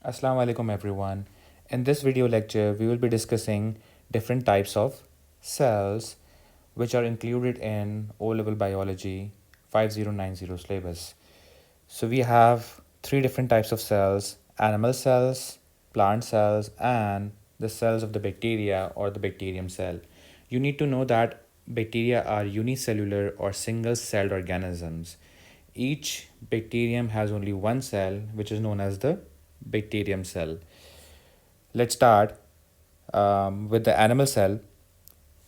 Assalamu alaikum everyone. In this video lecture, we will be discussing different types of cells which are included in O-level biology 5090 syllabus. So we have three different types of cells: animal cells, plant cells, and the cells of the bacteria or the bacterium cell. You need to know that bacteria are unicellular or single-celled organisms. Each bacterium has only one cell, which is known as the bacterium cell. Let's start with the animal cell.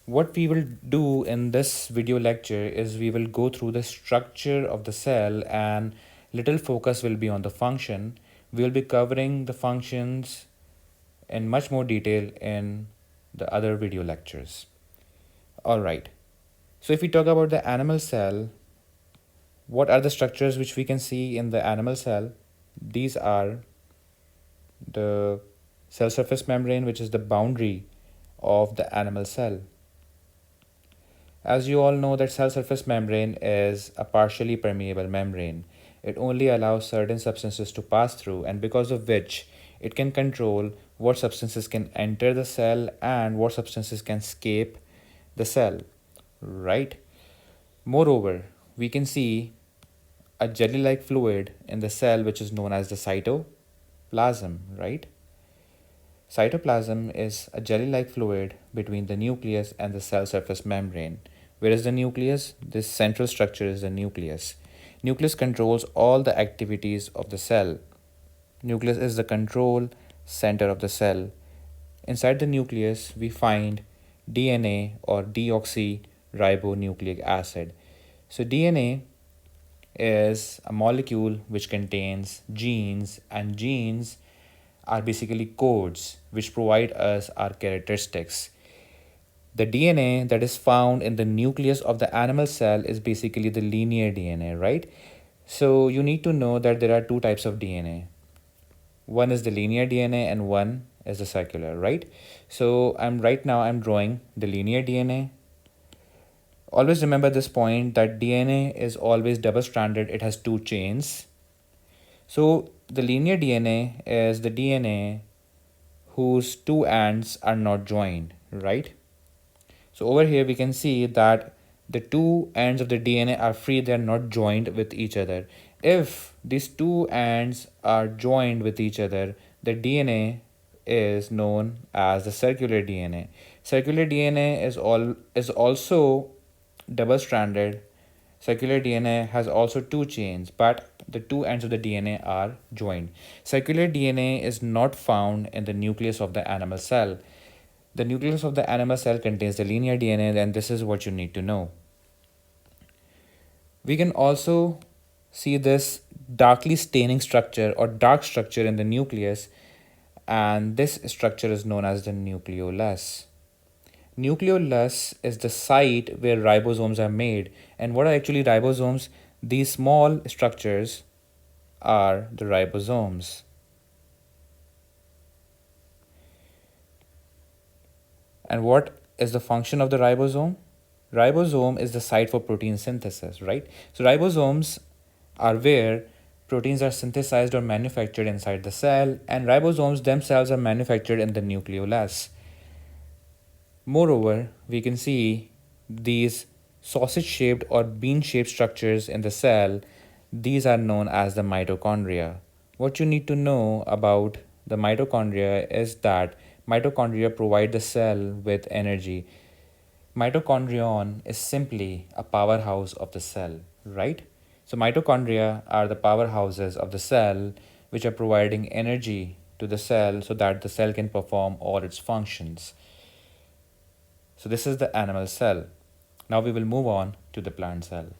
What we will do in this video lecture is we will go through the structure of the cell and little focus will be on the function. We will be covering the functions in much more detail in the other video lectures. All right. So if we talk about the animal cell, what are the structures which we can see in the animal cell? These are the cell surface membrane, which is the boundary of the animal cell. As you all know that cell surface membrane is a partially permeable membrane. It only allows certain substances to pass through, and because of which it can control what substances can enter the cell and what substances can escape the cell, right? Moreover, we can see a jelly-like fluid in the cell which is known as the cytoplasm, right? Cytoplasm is a jelly-like fluid between the nucleus and the cell surface membrane. Where is the nucleus? This central structure is the nucleus. Nucleus controls all the activities of the cell. Nucleus is the control center of the cell. Inside the nucleus, we find DNA or deoxyribonucleic acid. So DNA is a molecule which contains genes, and genes are basically codes which provide us our characteristics. The DNA that is found in the nucleus of the animal cell is basically the linear DNA, right? So you need to know that there are two types of DNA. One is the linear DNA and one is the circular, right? So I'm drawing the linear DNA. Always remember this point that DNA is always double stranded. It has two chains. So the linear DNA is the DNA whose two ends are not joined, right? So over here we can see that the two ends of the DNA are free, they are not joined with each other. If these two ends are joined with each other, the DNA is known as the circular DNA. Circular DNA is also double stranded. Circular DNA has also two chains, but the two ends of the DNA are joined. Circular DNA is not found in the nucleus of the animal cell. The nucleus of the animal cell contains the linear DNA, and this is what you need to know. We can also see this darkly staining structure or dark structure in the nucleus, and this structure is known as the nucleolus. Nucleolus is the site where ribosomes are made. And what are actually ribosomes? These small structures are the ribosomes. And what is the function of the ribosome? Ribosome is the site for protein synthesis, right? So ribosomes are where proteins are synthesized or manufactured inside the cell, and ribosomes themselves are manufactured in the nucleolus. Moreover, we can see these sausage-shaped or bean-shaped structures in the cell. These are known as the mitochondria. What you need to know about the mitochondria is that mitochondria provide the cell with energy. Mitochondrion is simply a powerhouse of the cell, right? So mitochondria are the powerhouses of the cell which are providing energy to the cell so that the cell can perform all its functions. So this is the animal cell. Now we will move on to the plant cell.